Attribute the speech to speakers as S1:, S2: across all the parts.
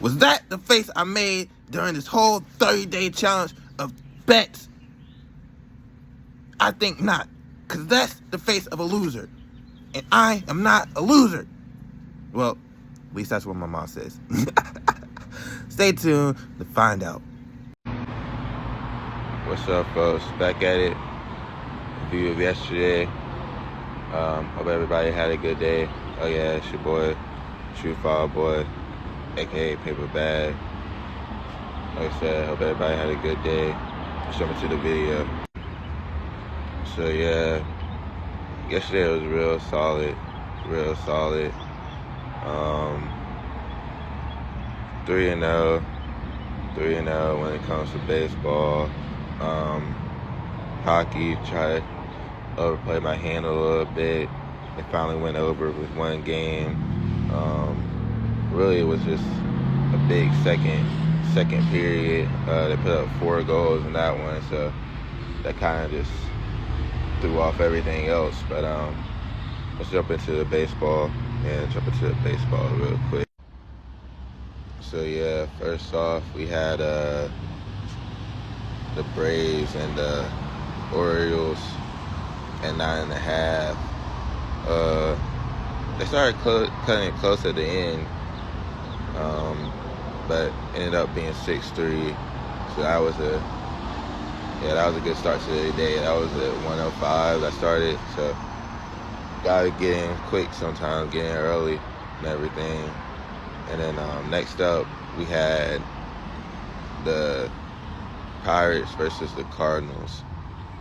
S1: Was that the face I made during this whole 30-day challenge of bets? I think not, because that's the face of a loser. And I am not a loser. Well, at least that's what my mom says. Stay tuned to find out.
S2: What's up, folks? Back at it. Review of yesterday. Hope everybody had a good day. Oh yeah, it's your boy, True Fall Boy, aka Paper Bag. Like I said, hope everybody had a good day. Let's jump into the video. So yeah, yesterday was real solid. 3-0 when it comes to baseball. Hockey, try to overplay my hand a little bit. It finally went over with one game. Really, it was just a big second period. They put up 4 goals in that one, so that kind of just threw off everything else. But let's jump into the baseball real quick. So yeah, first off, we had the Braves and the Orioles at 9.5. They started cutting it close at the end, but ended up being 6-3. So that was a good start to the day. That was at 1:05 that started. So gotta get in quick sometimes, get in early and everything. And then next up, we had the Pirates versus the Cardinals.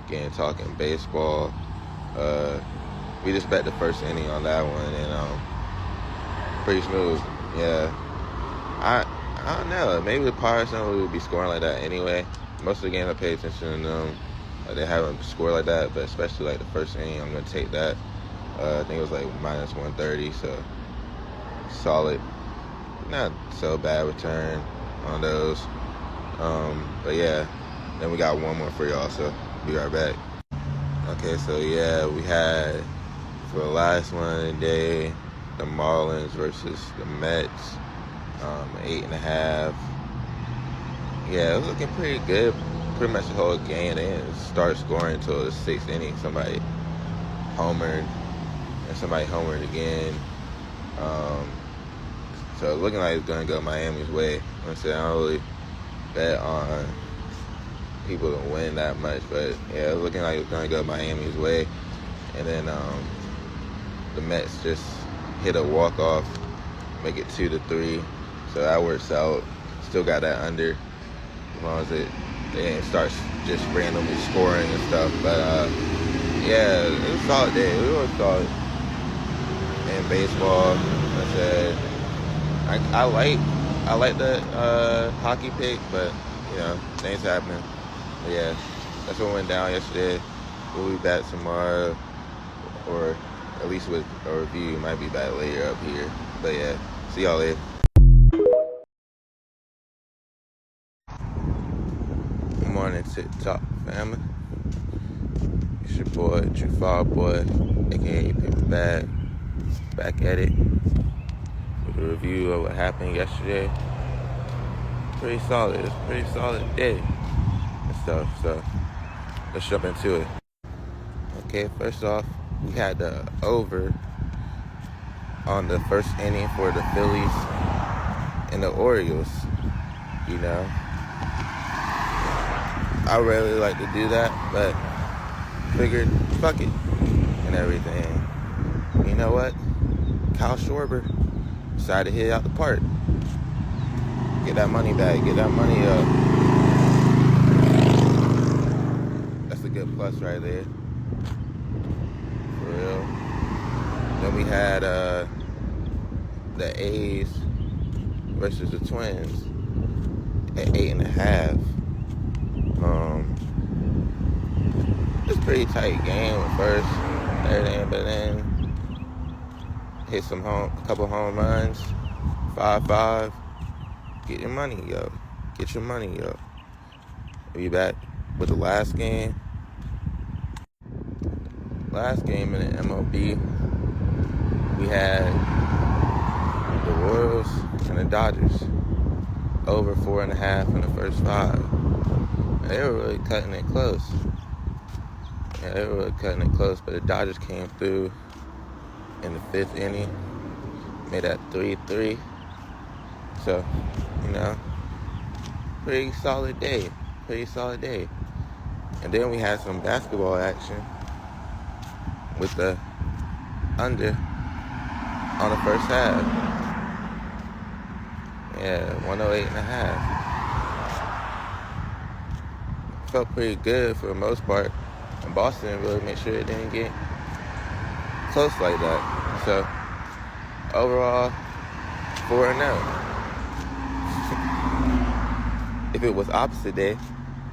S2: Again, talking baseball. We just bet the first inning on that one, and pretty smooth. Yeah, I don't know. Maybe the Pirates don't really be scoring like that anyway. Most of the games I pay attention to them, they haven't scored like that. But especially like the first inning, I'm gonna take that. I think it was like -130, so solid. Not so bad return on those. But yeah, then we got one more for y'all, so be right back. Okay, so yeah, we had for the last one of the day, the Marlins versus the Mets, 8.5. Yeah, it was looking pretty good. Pretty much the whole game. They didn't start scoring until the 6th inning. Somebody homered, and somebody homered again. So looking like it's gonna go Miami's way. I don't really bet on people to win that much, but yeah, it's looking like it's gonna go Miami's way. And then the Mets just hit a walk-off, make it 2-3. So that works out. Still got that under, as long as they didn't start just randomly scoring and stuff. But yeah, it was a solid day. It was solid. And baseball, like I said, I like the hockey pick, but you know, things happen. But yeah, that's what went down yesterday. We'll be back tomorrow, or at least with a review. Might be back later up here. But yeah, see y'all later. Good morning, TikTok family. It's your boy, True Fall Boy, aka Paper Bag, back at it with a review of what happened yesterday. Pretty solid. It's a pretty solid day and stuff. So let's jump into it. Okay, first off, we had the over on the first inning for the Phillies and the Orioles. You know, I rarely like to do that, but figured fuck it and everything. You know what? Kyle Schwarber decided to hit out the park. Get that money back. Get that money up. That's a good plus right there. For real. Then we had the A's versus the Twins at 8.5. It's a pretty tight game at first, everything, but then hit a couple home runs, 5-5. Get your money, yo. Get your money, yo. We'll be back with the last game. Last game in the MLB, we had the Royals and the Dodgers. over 4.5 in the first 5. They were really cutting it close. Yeah, they were really cutting it close, but the Dodgers came through in the 5th inning, made that 3-3. So, pretty solid day. And then we had some basketball action with the under on the first half. Yeah, 108.5. Felt pretty good for the most part. And Boston really made sure it didn't get close like that. So, overall, 4-0. If it was opposite day,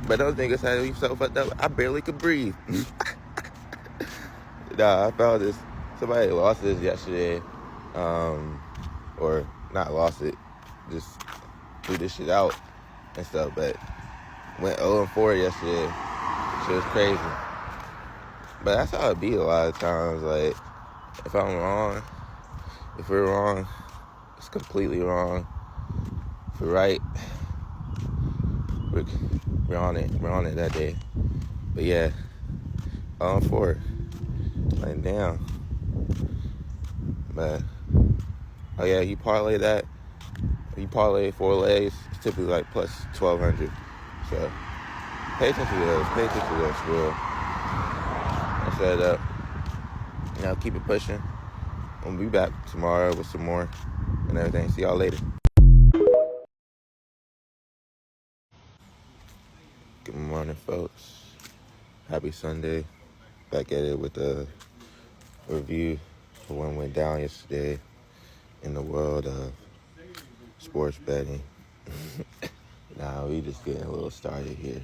S2: but those niggas had me so fucked up, I barely could breathe. Nah, I found this. Somebody lost this yesterday. Or not lost it, just threw this shit out and stuff, but went 0-4 yesterday. Shit was crazy. But that's how it be a lot of times. Like, if I'm wrong, if we're wrong, it's completely wrong. If we're right, we're on it. We're on it that day. But yeah, 0-4. Like, damn. But, oh yeah, you parlay that. You parlay 4 legs, it's typically like plus 1,200. So, pay attention to those. Pay attention to those, for real. I said, keep it pushing. We'll be back tomorrow with some more and everything. See y'all later. Good morning, folks. Happy Sunday. Back at it with a review of what went down yesterday in the world of sports betting. Nah, we just getting a little started here.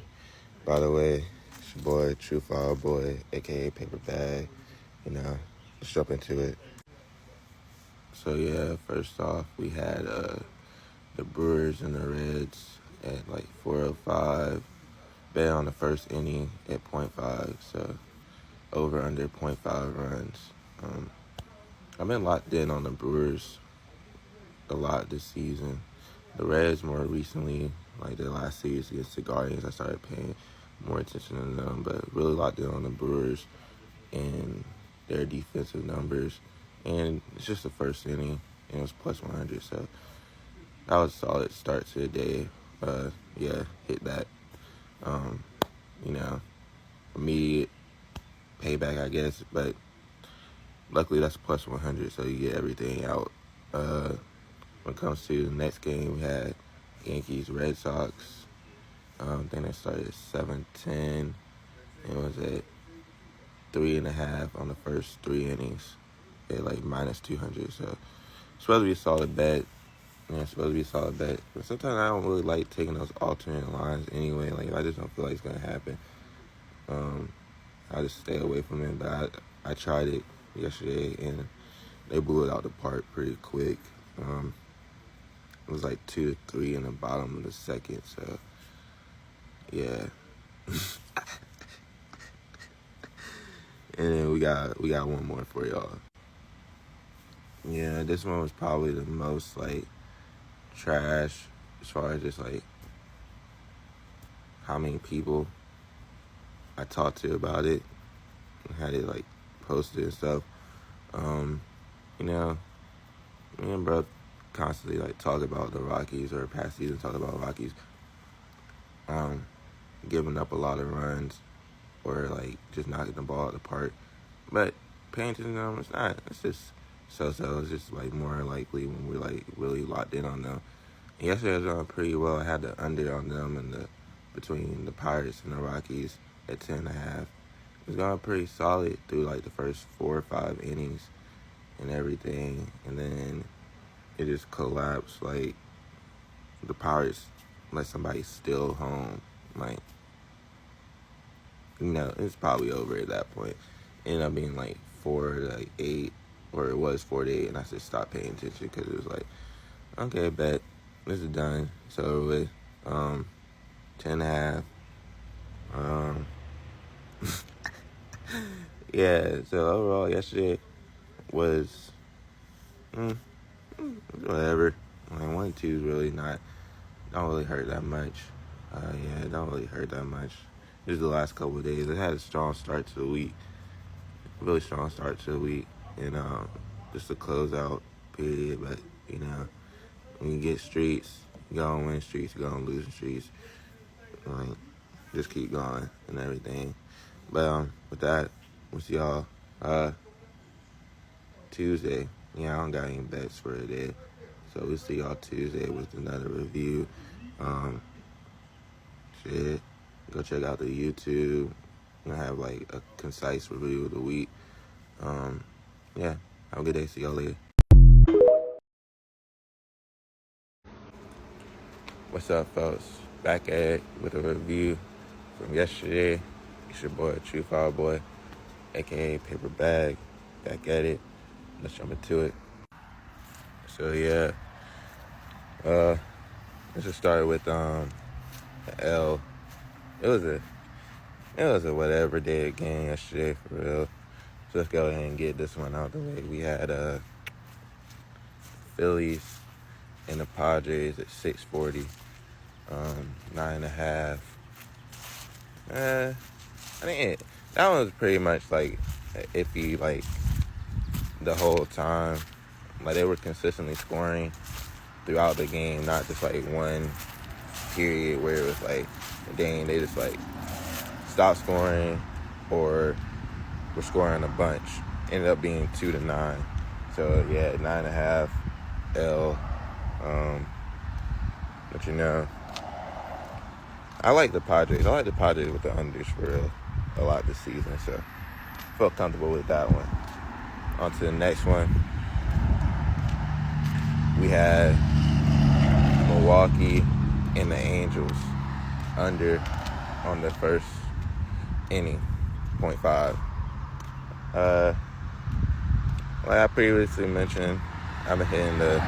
S2: By the way, it's your boy, True Fall Boy, a.k.a. Paper Bag. Let's jump into it. So, yeah, first off, we had the Brewers and the Reds at like 4:05. Bet on the first inning at 0.5, so over under 0.5 runs. I've been locked in on the Brewers a lot this season. The Reds more recently, like the last series against the Guardians, I started paying more attention to them, but really locked in on the Brewers and their defensive numbers. And it's just the first inning, and it was plus 100, so that was a solid start to the day. Hit that. Immediate payback, I guess, but luckily that's plus 100, so you get everything out. When it comes to the next game, we had Yankees, Red Sox. I think they started at 7:10. It was at 3.5 on the first 3 innings at like minus 200. So it's supposed to be a solid bet. But sometimes I don't really like taking those alternate lines anyway. Like, I just don't feel like it's gonna happen. I just stay away from it. But I tried it yesterday and they blew it out the park pretty quick. It was like 2-3 in the bottom of the second. So yeah. And then we got one more for y'all. Yeah, this one was probably the most like trash as far as just like how many people I talked to about it and had it like posted and stuff. Me and bro constantly like talk about the Rockies, or past season talk about Rockies giving up a lot of runs or like just knocking the ball out of the park. But paying attention to them, it's not. It's just so. It's just like more likely when we're like really locked in on them. And yesterday I was doing pretty well. I had the under on them and between the Pirates and the Rockies at 10.5. It was going pretty solid through like the first 4 or 5 innings and everything, and then it just collapsed. Like, the Pirates let somebody steal home. Like, it's probably over at that point. It ended up being like 4-8, or it was 4-8, and I just stopped paying attention because it was like, okay, bet, this is done. So with 10.5. Yeah, so overall yesterday was whatever. Like, 1 and 2 is really not don't really hurt that much. Yeah, it don't really hurt that much. Just the last couple of days. It had a strong start to the week. Really strong start to the week. And just a closeout period. But, when you get streaks, you go on winning streaks, you go on losing streaks. Like, just keep going and everything. But with that, we'll see y'all Tuesday. Yeah, I don't got any bets for today. So we'll see y'all Tuesday with another review. Shit. Go check out the YouTube. I'm gonna have like a concise review of the week. Yeah. Have a good day. See y'all later. What's up, folks? Back at it with a review from yesterday. It's your boy, True Fire Boy, aka Paper Bag. Back at it. Let's jump into it. So yeah. Let's just start with the L. It was a whatever day again yesterday, for real. So let's go ahead and get this one out the way. We had Phillies and the Padres at 6:40, 9.5. I think that one was pretty much like iffy, like the whole time. Like they were consistently scoring throughout the game, not just like one period where it was like, dang, they just like stopped scoring or were scoring a bunch. Ended up being 2-9. So yeah, 9.5 L. But I like the Padres. I like the Padres with the unders for real a lot this season. So felt comfortable with that one. On to the next one. We had Milwaukee and the Angels under on the first inning, 0.5. Like I previously mentioned, I've been hitting the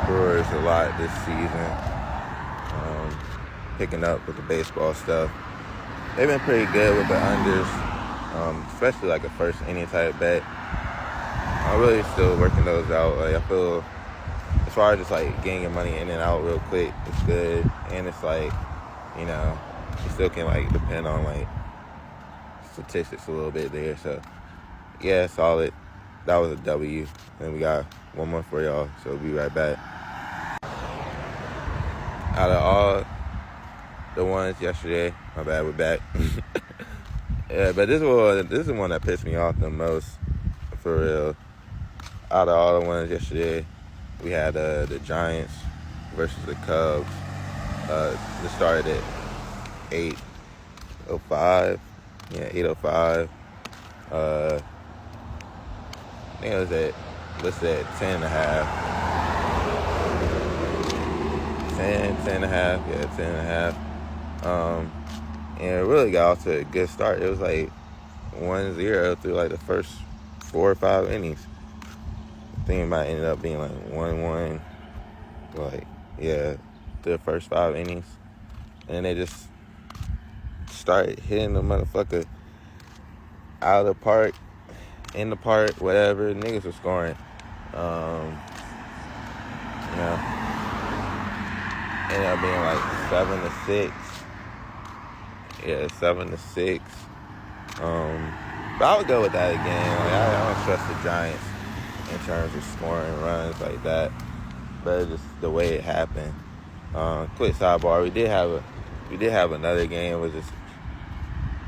S2: Brewers a lot this season, picking up with the baseball stuff. They've been pretty good with the unders, especially like a first inning type bet. I'm really still working those out. Like I feel, as far as just like getting your money in and out real quick, it's good. And it's like, you still can like depend on like statistics a little bit there. So yeah, solid. That was a W. And we got one more for y'all, so we'll be right back. Out of all the ones yesterday, my bad, we're back. Yeah, but this is one that pissed me off the most, for real. Out of all the ones yesterday, we had the Giants versus the Cubs. This started at 8:05. Yeah, 8:05. I think it was listed at 10.5. 10.5. Yeah, 10.5. And it really got off to a good start. It was like 1-0 through like the first 4 or 5 innings. I think it might end up being like 1-1. Like, yeah, through the first 5 innings. And they just started hitting the motherfucker out of the park, in the park, whatever. Niggas were scoring. Ended up being like 7-6. Yeah, 7-6. But I would go with that again. Like, I don't trust the Giants in terms of scoring runs like that. But it's just the way it happened. Quick sidebar: we did have another game with just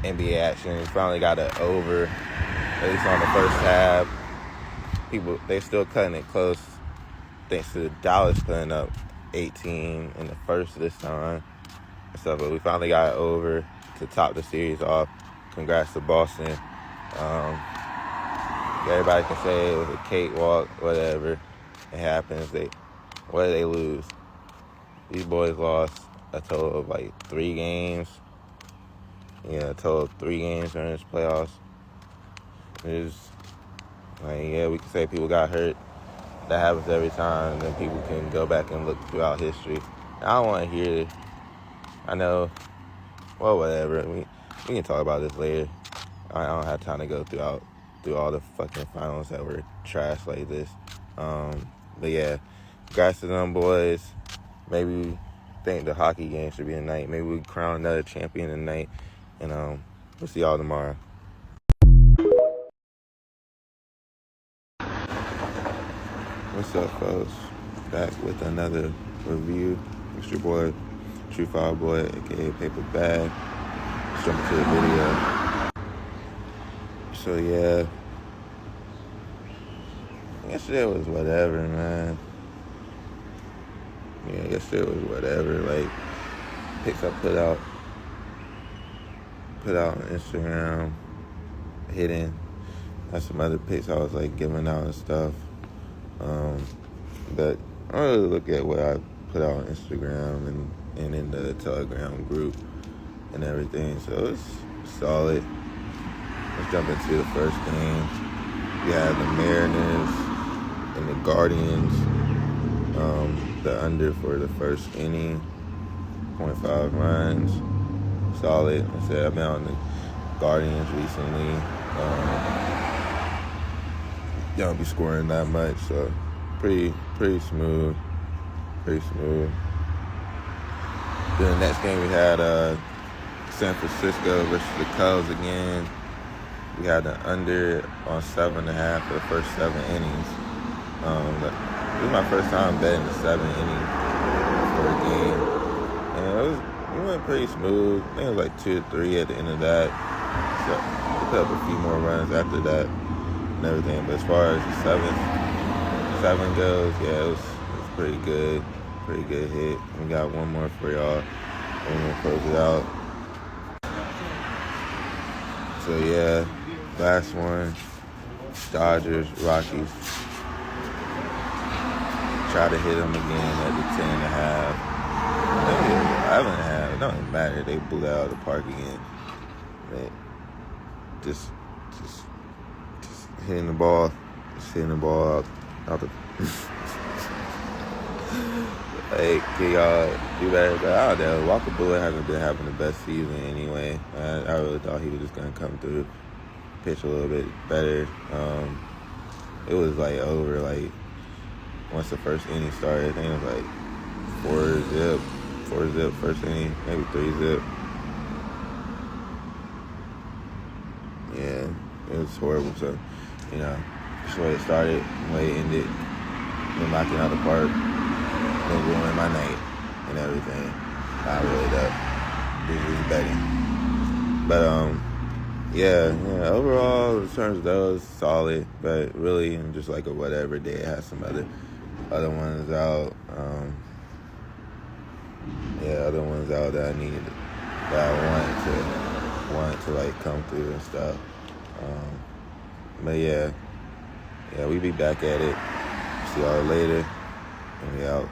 S2: NBA action. We finally got it over, at least on the first half. They still cutting it close, thanks to Dallas putting up 18 in the first this time. So, but we finally got it over to top the series off. Congrats to Boston. Everybody can say it was a cakewalk, whatever. It happens. What did they lose? These boys lost a total of like 3 games. Yeah, a total of 3 games during this playoffs. It's like, yeah, we can say people got hurt. That happens every time, and then people can go back and look throughout history. I don't want to hear it. I know. Well, whatever. We can talk about this later. I don't have time to go through all the fucking finals that were trash like this. But yeah, congrats to them boys. Maybe think the hockey game should be tonight. Maybe we crown another champion tonight. And we'll see y'all tomorrow. What's up, folks? Back with another review. It's your boy, True Fire Boy, aka Paper Bag. Let's jump into the video. So yeah, yesterday was whatever, man. Yeah, yesterday was whatever. Like, pics I put out on Instagram, hidden. That's some other pics I was like giving out and stuff. But I don't really look at what I put out on Instagram and in the Telegram group and everything. So it's solid. Let's jump into the first game. We had the Mariners and the Guardians. The under for the first inning, 0.5 runs. Solid. I said I've been on the Guardians recently. They don't be scoring that much, so pretty smooth. Pretty smooth. Then the next game we had San Francisco versus the Cubs again. We had the under on 7.5 for the first 7 innings. This was my first time betting the 7 innings for a game. And it went pretty smooth. I think it was like 2-3 at the end of that. So we put up a few more runs after that and everything. But as far as the 7 goes, yeah, it was pretty good. Pretty good hit. We got one more for y'all. And we'll close it out. So yeah, last one, Dodgers, Rockies. Try to hit them again at the 10.5. Maybe 11.5. It don't matter. They blew out of the park again. They just hitting the ball. Just hitting the ball out the. Hey, can y'all do better? But I don't know. Walker Buehler hasn't been having the best season anyway. I really thought he was just gonna come through, pitch a little bit better. It was like over like once the first inning started. I think it was like 4-zip first inning, maybe 3-zip. Yeah, it was horrible. So, just the way it started, the way it ended, knocking out the park. Ruined my night and everything. Not really though. Just betting. But yeah. Overall, in terms of those, solid. But really, just like a whatever day. It has some other ones out. Other ones out that I needed, that I wanted to like come through and stuff. But yeah, we be back at it. See y'all later, and we out.